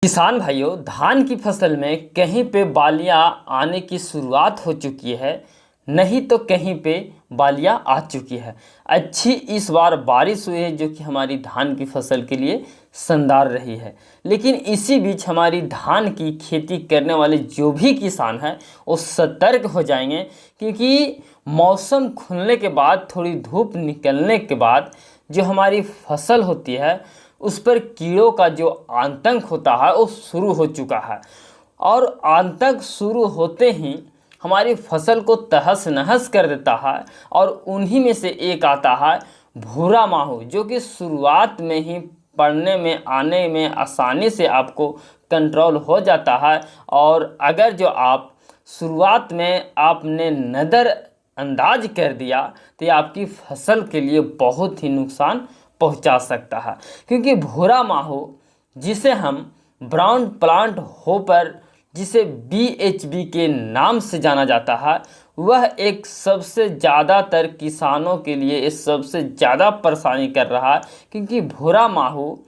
किसान भाइयों, धान की फसल में कहीं पे बालियां आने की शुरुआत हो चुकी है, नहीं तो कहीं पे बालियां आ चुकी है। अच्छी इस बार बारिश हुई है जो कि हमारी धान की फसल के लिए शानदार रही है। लेकिन इसी बीच हमारी धान की खेती करने वाले जो भी किसान हैं वो सतर्क हो जाएंगे, क्योंकि मौसम खुलने के बाद, थोड़ी धूप निकलने के बाद जो हमारी फसल होती है उस पर कीड़ों का जो आतंक होता है वो शुरू हो चुका है। और आतंक शुरू होते ही हमारी फसल को तहस नहस कर देता है। और उन्हीं में से एक आता है भूरा माहू, जो कि शुरुआत में ही पढ़ने में आने में आसानी से आपको कंट्रोल हो जाता है। और अगर जो आप शुरुआत में आपने नज़र अंदाज कर दिया तो ये आपकी फसल के लिए बहुत ही नुकसान पहुंचा सकता है। क्योंकि भूरा माहू, जिसे हम ब्राउन प्लांट होपर, जिसे BHB के नाम से जाना जाता है, वह एक सबसे ज़्यादातर किसानों के लिए ये सबसे ज़्यादा परेशानी कर रहा है। क्योंकि भूरा माहू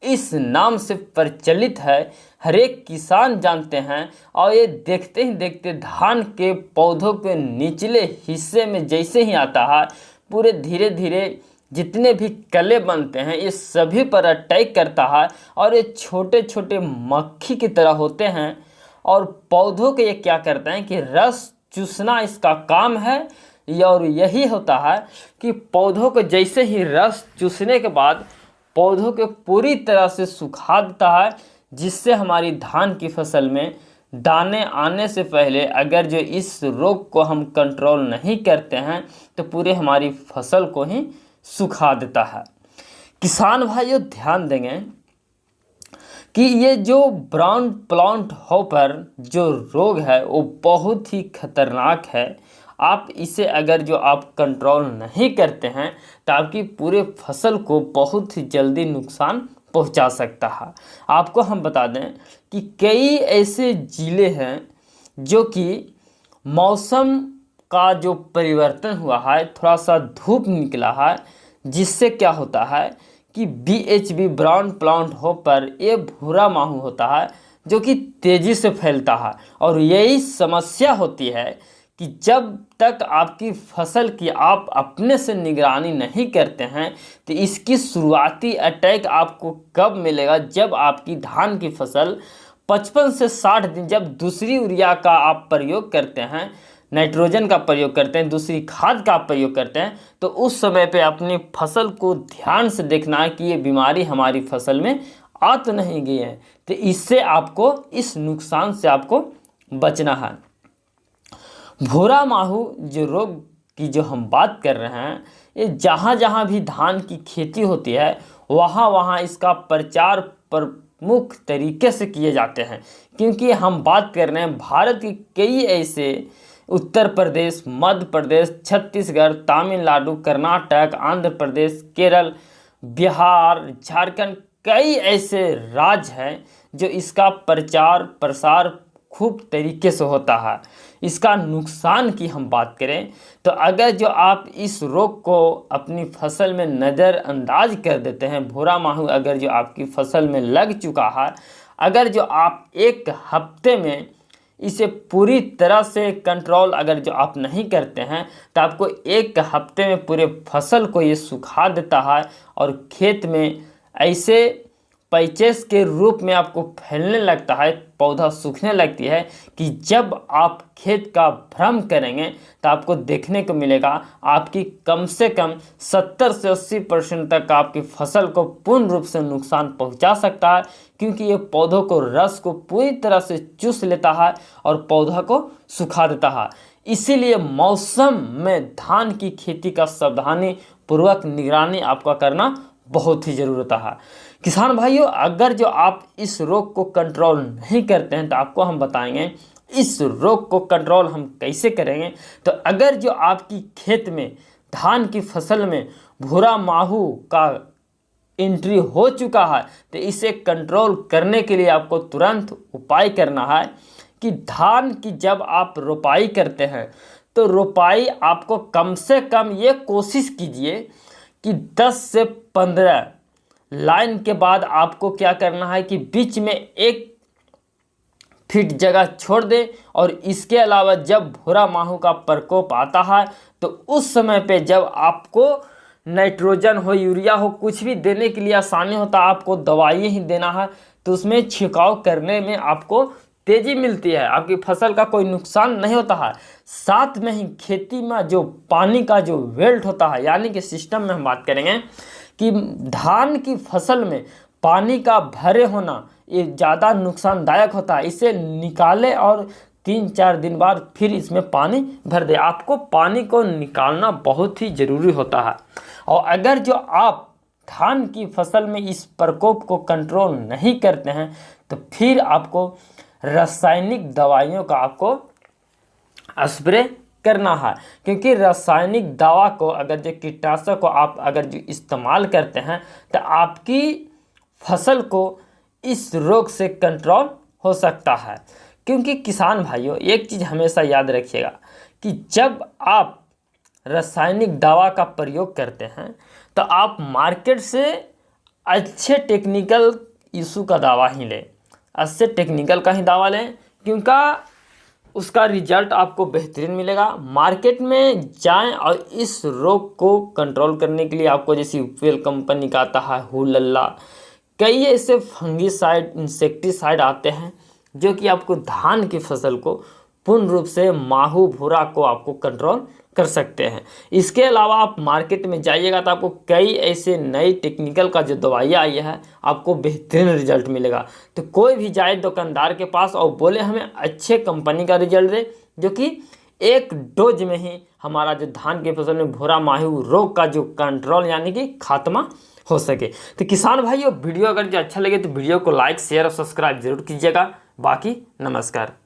इस नाम से प्रचलित है, हर एक किसान जानते हैं। और ये देखते ही देखते धान के पौधों के निचले हिस्से में जैसे ही आता है, पूरे धीरे धीरे जितने भी कले बनते हैं ये सभी पर अटैक करता है। और ये छोटे छोटे मक्खी की तरह होते हैं। और पौधों के ये क्या करते हैं कि रस चूसना इसका काम है। और यही होता है कि पौधों को जैसे ही रस चूसने के बाद पौधों के पूरी तरह से सुखा देता है, जिससे हमारी धान की फसल में दाने आने से पहले अगर जो इस रोग को हम कंट्रोल नहीं करते हैं तो पूरे हमारी फसल को ही सुखा देता है। किसान भाइयों ध्यान देंगे कि ये जो ब्राउन प्लांट हॉपर जो रोग है वो बहुत ही खतरनाक है। आप इसे अगर जो आप कंट्रोल नहीं करते हैं तो आपकी पूरे फसल को बहुत ही जल्दी नुकसान पहुंचा सकता है। आपको हम बता दें कि कई ऐसे ज़िले हैं जो कि मौसम का जो परिवर्तन हुआ है, थोड़ा सा धूप निकला है, जिससे क्या होता है कि BHB ब्राउन प्लांट हॉपर ये भूरा माहू होता है जो कि तेज़ी से फैलता है। और यही समस्या होती है कि जब तक आपकी फसल की आप अपने से निगरानी नहीं करते हैं तो इसकी शुरुआती अटैक आपको कब मिलेगा, जब आपकी धान की फसल 55 से 60 दिन, जब दूसरी यूरिया का आप प्रयोग करते हैं, नाइट्रोजन का प्रयोग करते हैं, दूसरी खाद का प्रयोग करते हैं, तो उस समय पे अपनी फसल को ध्यान से देखना है कि ये बीमारी हमारी फसल में आ तो नहीं गई है। तो इससे आपको, इस नुकसान से आपको बचना है। भूरा माहू जो रोग की जो हम बात कर रहे हैं, ये जहाँ जहाँ भी धान की खेती होती है वहाँ वहाँ इसका प्रचार प्रमुख तरीके से किए जाते हैं। क्योंकि हम बात कर रहे हैं भारत के कई ऐसे, उत्तर प्रदेश, मध्य प्रदेश, छत्तीसगढ़, तमिलनाडु, कर्नाटक, आंध्र प्रदेश, केरल, बिहार, झारखंड, कई ऐसे राज्य हैं जो इसका प्रचार प्रसार खूब तरीके से होता है। इसका नुकसान की हम बात करें तो अगर जो आप इस रोग को अपनी फसल में नज़रअंदाज कर देते हैं, भूरा माहू अगर जो आपकी फसल में लग चुका है, अगर जो आप एक हफ्ते में इसे पूरी तरह से कंट्रोल अगर जो आप नहीं करते हैं तो आपको एक हफ्ते में पूरे फसल को ये सुखा देता है। और खेत में ऐसे पैचेस के रूप में आपको फैलने लगता है, पौधा सूखने लगती है कि जब आप खेत का भ्रमण करेंगे तो आपको देखने को मिलेगा आपकी कम से कम 70 से 80% तक आपकी फसल को पूर्ण रूप से नुकसान पहुंचा सकता है। क्योंकि ये पौधों को, रस को पूरी तरह से चूस लेता है और पौधा को सुखा देता है। इसीलिए मौसम में धान की खेती का सावधानी पूर्वक निगरानी आपका करना बहुत ही ज़रूरत है। किसान भाइयों, अगर जो आप इस रोग को कंट्रोल नहीं करते हैं तो आपको हम बताएंगे इस रोग को कंट्रोल हम कैसे करेंगे। तो अगर जो आपकी खेत में धान की फसल में भूरा माहू का एंट्री हो चुका है तो इसे कंट्रोल करने के लिए आपको तुरंत उपाय करना है कि धान की जब आप रोपाई करते हैं तो रोपाई आपको कम से कम ये कोशिश कीजिए कि 10 से 15 लाइन के बाद आपको क्या करना है कि बीच में 1 फीट जगह छोड़ दे। और इसके अलावा जब भूरा माहू का प्रकोप आता है तो उस समय पे जब आपको नाइट्रोजन हो, यूरिया हो, कुछ भी देने के लिए आसानी होता है, आपको दवाई ही देना है, तो उसमें छिड़काव करने में आपको तेजी मिलती है, आपकी फसल का कोई नुकसान नहीं होता है। साथ में ही खेती में जो पानी का जो वेल्ट होता है, यानी कि सिस्टम में हम बात करेंगे कि धान की फसल में पानी का भरे होना ये ज़्यादा नुकसानदायक होता है। इसे निकाले और 3-4 दिन बाद फिर इसमें पानी भर दे। आपको पानी को निकालना बहुत ही ज़रूरी होता है। और अगर जो आप धान की फसल में इस प्रकोप को कंट्रोल नहीं करते हैं तो फिर आपको रासायनिक दवाइयों का आपको स्प्रे करना है, क्योंकि रासायनिक दवा को अगर जो कीटनाशक को आप अगर जो इस्तेमाल करते हैं तो आपकी फसल को इस रोग से कंट्रोल हो सकता है। क्योंकि किसान भाइयों एक चीज़ हमेशा याद रखिएगा कि जब आप रासायनिक दवा का प्रयोग करते हैं तो आप मार्केट से अच्छे टेक्निकल इशू का दवा ही लें, अच्छे टेक्निकल का ही दवा लें, क्योंकि उसका रिजल्ट आपको बेहतरीन मिलेगा। मार्केट में जाएं और इस रोग को कंट्रोल करने के लिए आपको जैसे यूपीएल कंपनी का आता है, हुलल्ला, कई ऐसे फंगीसाइड, इंसेक्टिसाइड आते हैं जो कि आपको धान की फसल को पूर्ण रूप से माहू भूरा को आपको कंट्रोल कर सकते हैं। इसके अलावा आप मार्केट में जाइएगा तो आपको कई ऐसे नई टेक्निकल का जो दवाइयाँ आई है आपको बेहतरीन रिजल्ट मिलेगा। तो कोई भी जाए दुकानदार के पास और बोले हमें अच्छे कंपनी का रिजल्ट दे, जो कि 1 डोज में ही हमारा जो धान की फसल में भूरा माहू रोग का जो कंट्रोल यानी कि खात्मा हो सके। तो किसान भाइयों वीडियो अगर जो अच्छा लगे तो वीडियो को लाइक, शेयर और सब्सक्राइब जरूर कीजिएगा। बाकी नमस्कार।